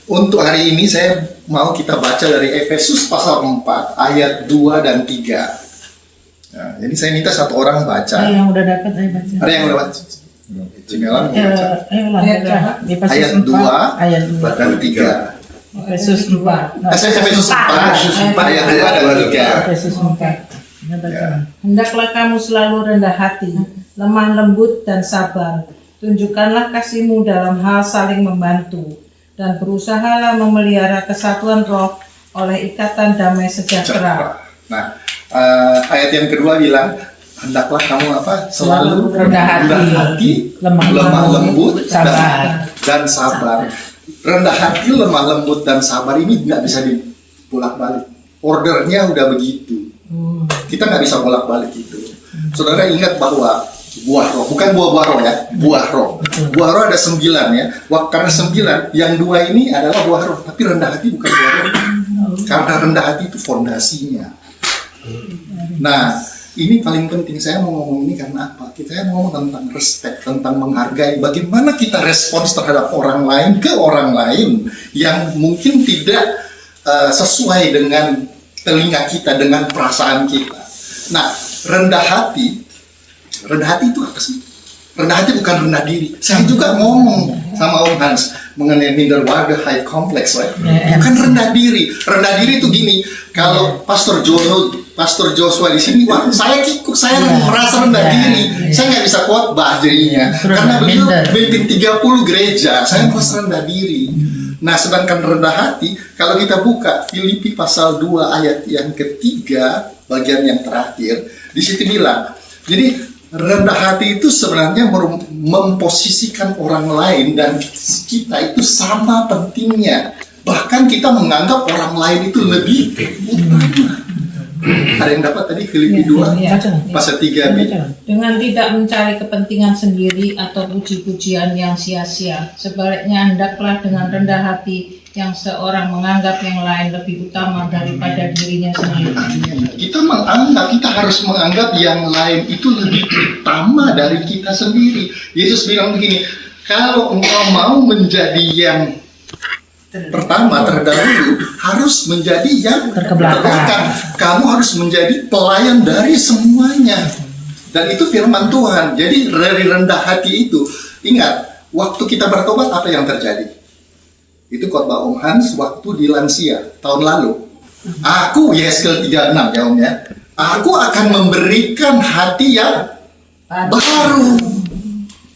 Untuk hari ini saya mau kita baca dari Efesus pasal 4 ayat 2 dan 3. Nah, jadi saya minta satu orang baca. Ada yang udah dapat, ayo baca. Ada yang udah baca? Cimelan mau baca. Di Efesus Ayat 4, 2 ayat dan 3. Efesus 4. Efesus 4 ayat 2 dan 3. Efesus 4. Ya. Hendaklah kamu selalu rendah hati, lemah lembut dan sabar. Tunjukkanlah kasihmu dalam hal saling membantu, dan berusahalah memelihara kesatuan roh oleh ikatan damai sejahtera. Nah, ayat yang kedua bilang, hendaklah kamu apa? Selalu rendah hati, lemah lembut sabar. dan sabar. Rendah hati, lemah lembut dan sabar ini nggak bisa dibolak-balik. Ordernya udah begitu. Kita nggak bisa bolak-balik itu. Saudara ingat bahwa buah roh, bukan buah roh ya, buah roh. Buah roh ada 9 ya. Karena 9, yang 2 ini adalah buah roh, tapi rendah hati bukan buah roh. Karena rendah hati itu fondasinya. Nah, ini paling penting. Saya mau ngomong ini karena apa? Kita mau ngomong tentang respect, tentang menghargai. Bagaimana kita respons terhadap orang lain ke orang lain yang mungkin tidak sesuai dengan telinga kita, dengan perasaan kita. Nah, rendah hati itu apa sih? Rendah hati bukan rendah diri. Saya juga ngomong sama Om Hans mengenai Minderwaarde Complex, right? Bukan rendah diri. Rendah diri itu gini. Kalau Pastor Joshua di sini, wah, saya merasa rendah diri. Saya nggak bisa khotbah jadinya. Karena beliau memimpin 30 gereja. Saya merasa rendah diri. Nah, sedangkan rendah hati, kalau kita buka Filipi pasal 2 ayat yang ketiga, bagian yang terakhir, di situ bilang, jadi rendah hati itu sebenarnya memposisikan orang lain dan kita itu sama pentingnya. Bahkan kita menganggap orang lain itu lebih utama. Ada yang dapat tadi Filipi 2 pasal 3 Dengan tidak mencari kepentingan sendiri atau puji-pujian yang sia-sia. Sebaliknya hendaklah dengan rendah hati yang seorang menganggap yang lain lebih utama daripada dirinya sendiri. Kita harus menganggap yang lain itu lebih utama dari kita sendiri. Yesus bilang begini, kalau engkau mau menjadi yang pertama, terdahulu, harus menjadi yang terbelakang. Kamu harus menjadi pelayan dari semuanya. Dan itu firman Tuhan. Jadi dari rendah hati itu, ingat, waktu kita bertobat apa yang terjadi? Itu khotbah Om Hans waktu di Lansia tahun lalu. Aku, Yeskel 36 ya Om ya. Aku akan memberikan hati yang baru.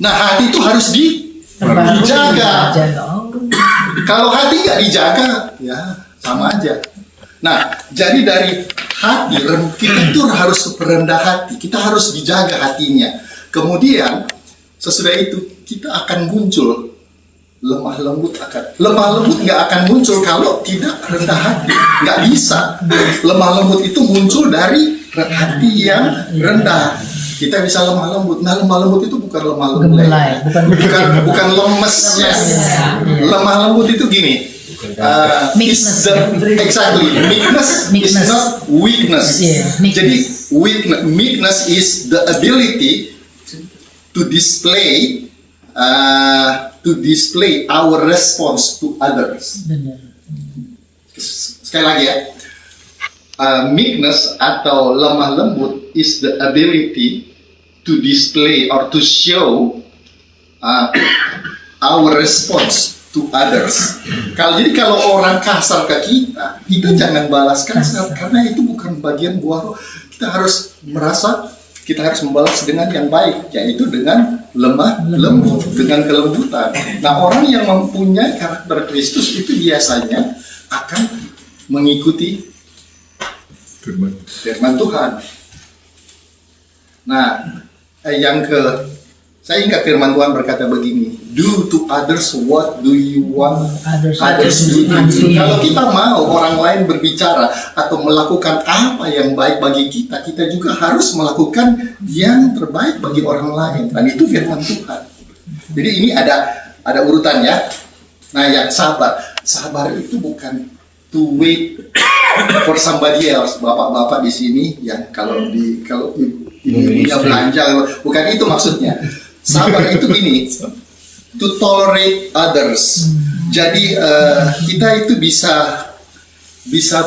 Nah, hati itu harus dijaga. Kalau hati nggak dijaga, ya sama aja. Nah, jadi dari hati, kita itu harus rendah hati. Kita harus dijaga hatinya. Kemudian, sesudah itu, kita akan muncul lemah lembut. Lemah lembut nggak akan muncul kalau tidak rendah hati. Nggak bisa. Lemah lembut itu muncul dari hati yang rendah. Kita bisa lemah lembut. Nah, lemah lembut itu bukan lemah lembut, bukan lemes ya. Lemah lembut itu gini. Meekness is not weakness. Jadi meekness is the ability to display our response to others. Sekali lagi ya. Meekness atau lemah lembut is the ability to display or to show our response to others. Jadi kalau orang kasar ke kita jangan balas kasar karena itu bukan bagian buah roh. Kita harus membalas dengan yang baik, yaitu dengan lemah lembut, dengan kelembutan. Nah, orang yang mempunyai karakter Kristus itu biasanya akan mengikuti firman Tuhan. Nah, saya ingat firman Tuhan berkata begini, do to others what do you want others to do. Kalau kita mau orang lain berbicara atau melakukan apa yang baik bagi kita, kita juga harus melakukan yang terbaik bagi orang lain. Dan itu firman Tuhan. Jadi ini ada urutannya. Nah, yang sabar itu bukan to wait for somebody else. Bapak-bapak di sini yang kalau ibunya belanja, bukan itu maksudnya. Sabar itu gini. to tolerate others. Jadi kita itu bisa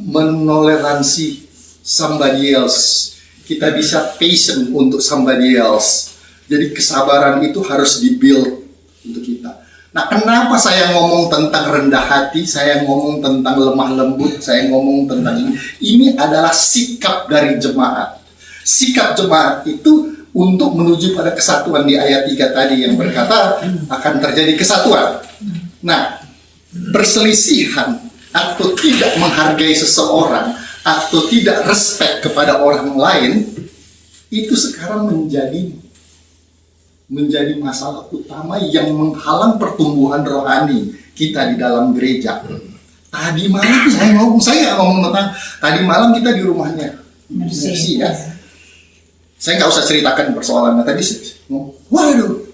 menoleransi somebody else. Kita bisa patient untuk somebody else. Jadi kesabaran itu harus dibuild untuk kita. Nah, kenapa saya ngomong tentang rendah hati, saya ngomong tentang lemah lembut, saya ngomong tentang ini. Ini adalah sikap dari jemaat. Sikap jemaat itu untuk menuju pada kesatuan di ayat 3 tadi yang berkata akan terjadi kesatuan. Nah, perselisihan atau tidak menghargai seseorang atau tidak respect kepada orang lain itu sekarang menjadi masalah utama yang menghalang pertumbuhan rohani kita di dalam gereja. Tadi malam saya ngomong tentang tadi malam kita di rumahnya Mercy ya. Saya nggak usah ceritakan persoalannya tadi. Waduh,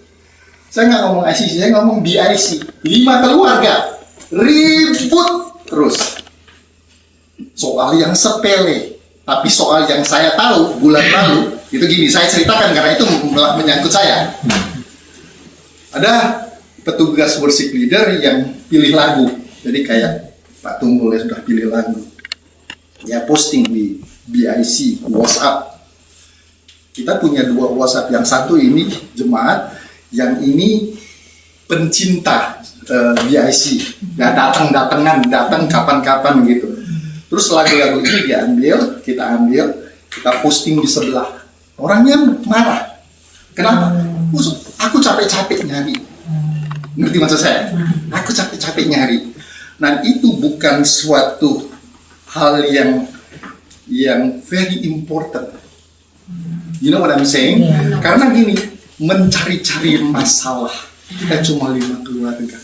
saya nggak ngomong ICC, saya ngomong BIC. 5 keluarga ribut terus soal yang sepele, tapi soal yang saya tahu bulan lalu itu gini, saya ceritakan karena itu menyangkut saya. Ada petugas worship leader yang pilih lagu, jadi kayak Pak Tunggul ya sudah pilih lagu, ya posting di BIC WhatsApp. Kita punya 2 WhatsApp, yang satu ini jemaat, yang ini pencinta BIC, ya datang kapan-kapan gitu. Terus lagu-lagu ini diambil, kita posting di sebelah. Orangnya marah. Kenapa? Aku capek-capek nyari. Ngerti maksud saya? Aku capek-capek nyari. Nah, itu bukan suatu hal yang very important. You know what I'm saying? Karena gini, mencari-cari masalah. Kita cuma 5 keluarga.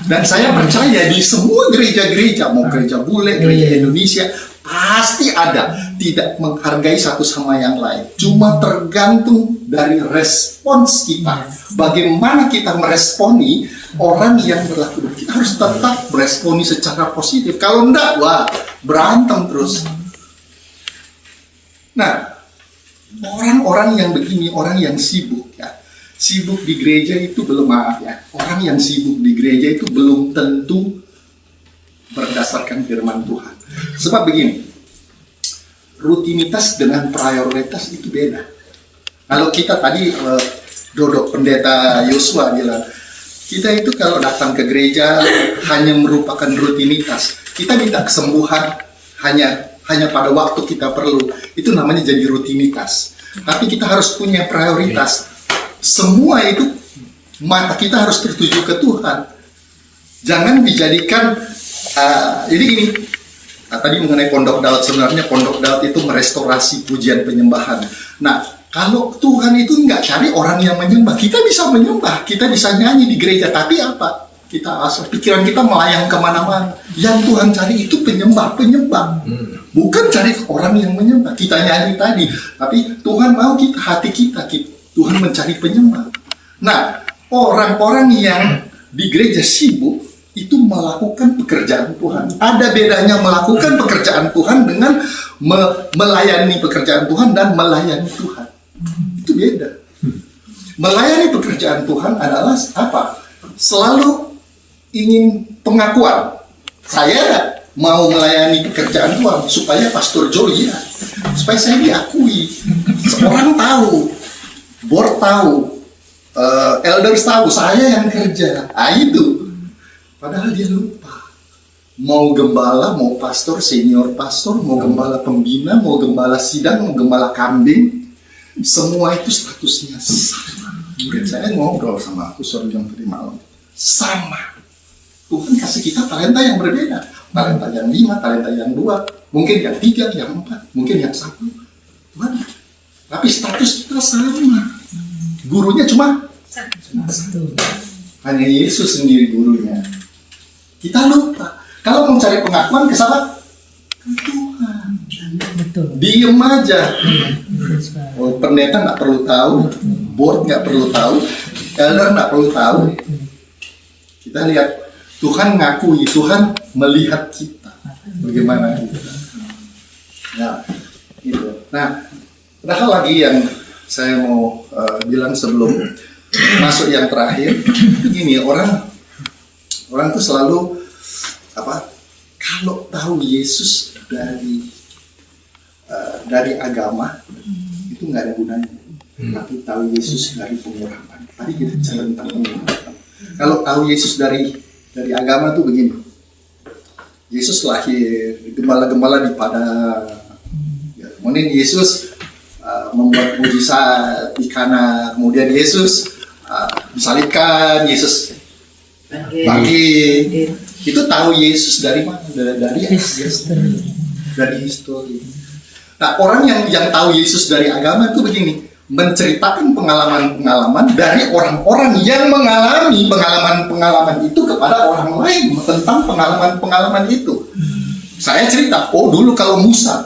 Dan saya percaya di semua gereja-gereja, mau gereja bule, gereja Indonesia, pasti ada tidak menghargai satu sama yang lain. Cuma tergantung dari respons kita. Bagaimana kita meresponi orang yang berlaku. Kita harus tetap meresponi secara positif. Kalau enggak, wah, berantem terus. Nah, orang-orang yang begini, orang yang sibuk ya. Sibuk di gereja itu belum, maaf ya, orang yang sibuk di gereja itu belum tentu berdasarkan firman Tuhan. Sebab begini, rutinitas dengan prioritas itu beda. Kalau kita tadi Dodok Pendeta Yosua bilang, kita itu kalau datang ke gereja hanya merupakan rutinitas. Kita minta kesembuhan hanya pada waktu kita perlu. Itu namanya jadi rutinitas. Tapi kita harus punya prioritas. Semua itu mata kita harus tertuju ke Tuhan. Jangan dijadikan jadi gini. Tadi mengenai Pondok Daud, sebenarnya Pondok Daud itu merestorasi pujian penyembahan. Nah, kalau Tuhan itu nggak cari orang yang menyembah, kita bisa menyembah, kita bisa nyanyi di gereja, tapi apa? Kita asal pikiran kita melayang kemana-mana. Yang Tuhan cari itu penyembah. Bukan cari orang yang menyembah. Kita nyanyi tadi, tapi Tuhan mau hati kita. Tuhan mencari penyembah. Nah, orang-orang yang di gereja sibuk itu melakukan pekerjaan Tuhan. Ada bedanya melakukan pekerjaan Tuhan dengan melayani pekerjaan Tuhan dan melayani Tuhan. Itu beda. Melayani pekerjaan Tuhan adalah apa? Selalu ingin pengakuan. Saya mau melayani pekerjaan Tuhan supaya Pastor Joy ya, supaya saya diakui. Orang tahu. Board tahu, elders tahu, saya yang kerja. Itu. Padahal dia lupa. Mau gembala, mau pastor, senior pastor, mau gembala pembina, mau gembala sidang, mau gembala kambing, semua itu statusnya sama. Murid saya ngobrol sama aku sore jam tadi malam. Sama. Tuhan kasih kita talenta yang berbeda. Talenta yang 5, talenta yang 2, mungkin yang 3, yang 4, mungkin yang 1. Tuhan. Tapi status kita sama. Gurunya cuma satu. Hanya Yesus sendiri gurunya. Kita lupa. Kalau mau cari pengakuan ke siapa? Ke Tuhan. Betul. Diem aja. Pendeta nggak perlu tahu, board nggak perlu tahu, elder nggak perlu tahu. Kita lihat Tuhan ngakui, Tuhan melihat kita. Bagaimana kita? Ya, gitu. Nah, ada hal lagi yang saya mau bilang sebelum masuk yang terakhir. Begini, orang tuh selalu kalau tahu Yesus dari agama itu nggak ada gunanya. Tapi tahu Yesus dari pengurapan. Tadi kita bicara tentang pengurapan. Kalau tahu Yesus dari agama tuh begini. Yesus lahir, gembala-gembala di padang. Ya, kemudian Yesus membuat mujizat di Kana. Kemudian Yesus disalibkan, Yesus bangkit. Itu tahu Yesus dari mana? Dari histori. Nah, orang yang tahu Yesus dari agama itu begini, menceritakan pengalaman-pengalaman dari orang-orang yang mengalami pengalaman-pengalaman itu kepada orang lain tentang pengalaman-pengalaman itu. Saya cerita, dulu kalau Musa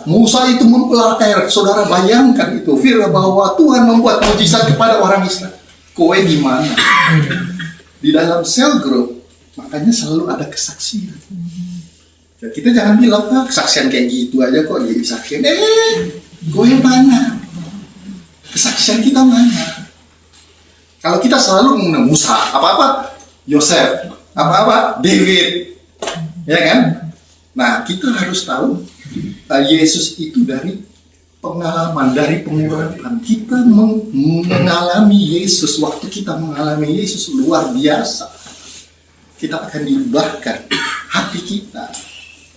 itu membelah air, saudara bayangkan itu, firman bahwa Tuhan membuat mujizat kepada orang Israel. Kowe gimana? Di dalam sel group, makanya selalu ada kesaksian. Ya, kita jangan bilang, kesaksian kayak gitu aja kok jadi kesaksian. Kowe mana? Kesaksian kita mana? Kalau kita selalu mengenai Musa, apa-apa Yosef, apa-apa David, ya kan? Nah, kita harus tahu Yesus itu dari pengalaman, dari pengurapan. Kita mengalami Yesus. Waktu kita mengalami Yesus luar biasa. Kita akan diubahkan, hati kita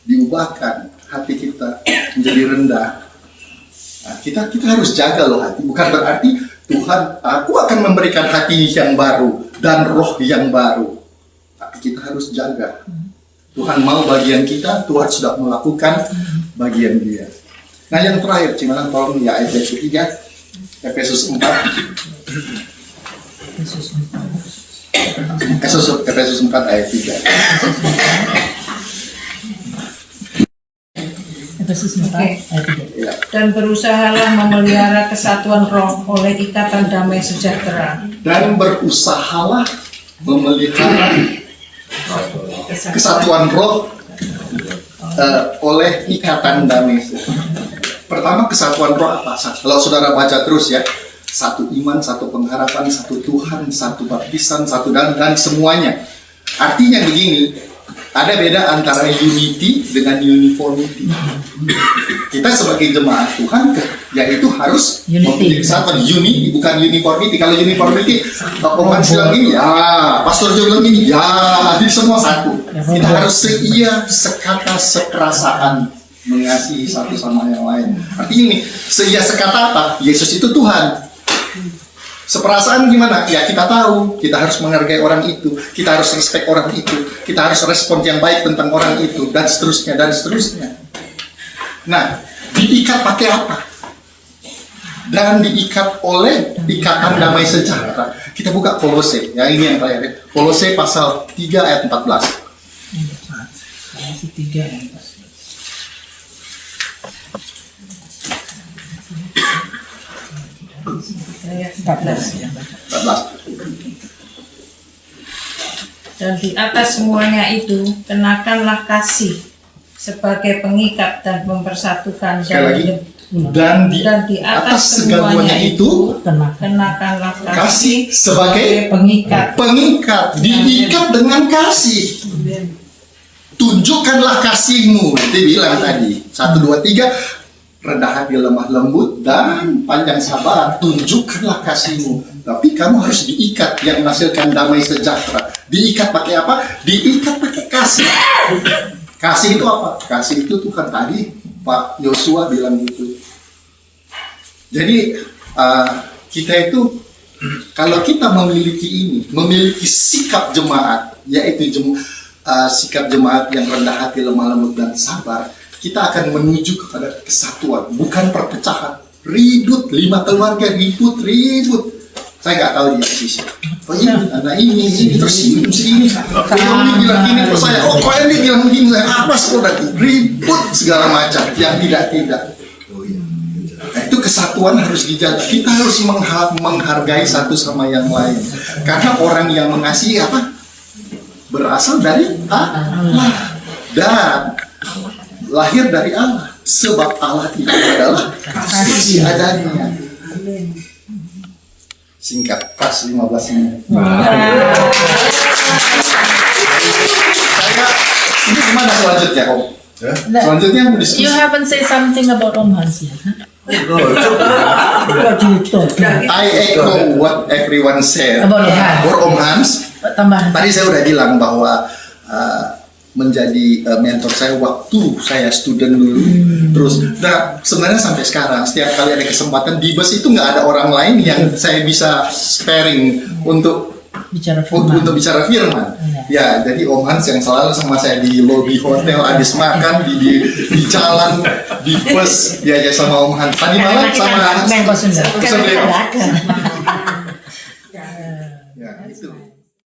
diubahkan, hati kita menjadi rendah. Nah, kita harus jaga loh hati. Bukan berarti Tuhan, aku akan memberikan hati yang baru dan roh yang baru. Tapi kita harus jaga. Tuhan mau bagian kita, Tuhan sudah melakukan bagian dia. Nah, yang terakhir, Cimalan tolong ya ayat ketiga, Efesus 4. Efesus 4 ayat 3. Efesus 4 ayat 3. Ya. Dan berusahalah memelihara kesatuan roh oleh ikatan damai sejahtera. Dan berusahalah memelihara kesatuan roh oleh ikatan damai. Pertama, kesatuan roh apa? Kalau saudara baca terus ya, satu iman, satu pengharapan, satu Tuhan, satu baptisan, satu dan semuanya. Artinya begini, ada beda antara unity dengan uniformity. Kita sebagai jemaat Tuhan, yaitu harus memiliki kesatuan. Unity bukan uniformity. Kalau uniformity, Pak bilang ini, ya, Pastor Jo bilang ini, ya, jadi semua satu. Kita harus seia, sekata, seperasaan, mengasihi satu sama yang lain. Artinya ini, seia sekata apa? Yesus itu Tuhan. Seperasaan gimana? Ya kita tahu, kita harus menghargai orang itu, kita harus respect orang itu, kita harus respon yang baik tentang orang itu, dan seterusnya, dan seterusnya. Nah, diikat pakai apa? Dan diikat oleh ikatan damai sejahtera. Kita buka Kolose, ya ini yang terakhir. Kolose pasal 3 ayat 14. Kolose 3 ayat 14. Ayat 14. 14. Dan di atas semuanya itu, kenakanlah kasih sebagai pengikat dan mempersatukan. Sekali lagi, dan di atas segalanya itu, kenakanlah kasih sebagai pengikat. Diikat dengan kasih. Tunjukkanlah kasihmu. Dia bilang tadi 1, 2, 3, rendah hati, lemah lembut, dan panjang sabar. Tunjukkanlah kasihmu. Tapi kamu harus diikat, yang menghasilkan damai sejahtera. Diikat pakai apa? Diikat pakai kasih. Kasih itu apa? Kasih itu Tuhan tadi Pak Yosua bilang gitu. Jadi kita itu kalau kita memiliki sikap jemaat, yaitu sikap jemaat yang rendah hati, lemah lembut, dan sabar, kita akan menuju kepada kesatuan, bukan perpecahan. Ribut, 5 keluarga ribut. Saya nggak tahu dia sisi. Oh ini, anak ini, terus ini. Ini bilang gini ke saya. Oh, kok ini bilang gini? Apa sih berarti? Ribut segala macam, yang tidak. Nah, itu kesatuan harus dijaga. Kita harus menghargai satu sama yang lain. Karena orang yang mengasihi apa? Berasal dari Allah. Dan lahir dari Allah, sebab Allah itu adalah kasih adanya. Singkat, pas 15 menit. Saya, ini gimana selanjutnya, Om? Selanjutnya mau You diskusi. haven't say something about Om Hans yet, huh? What do you talk? I echo what everyone said. About Om Hans. For Om Hans, Tambahan. tadi saya udah bilang bahwa menjadi mentor saya waktu saya student dulu. Terus, nah sebenarnya sampai sekarang setiap kali ada kesempatan di bus itu nggak ada orang lain yang saya bisa sparing untuk Bicara firman. untuk bicara firman. Ya, jadi Om Hans yang selalu sama saya di lobby hotel, habis makan di jalan, di bus diajak sama Om Hans. Tadi malam sama Menko Sunda. Sunda.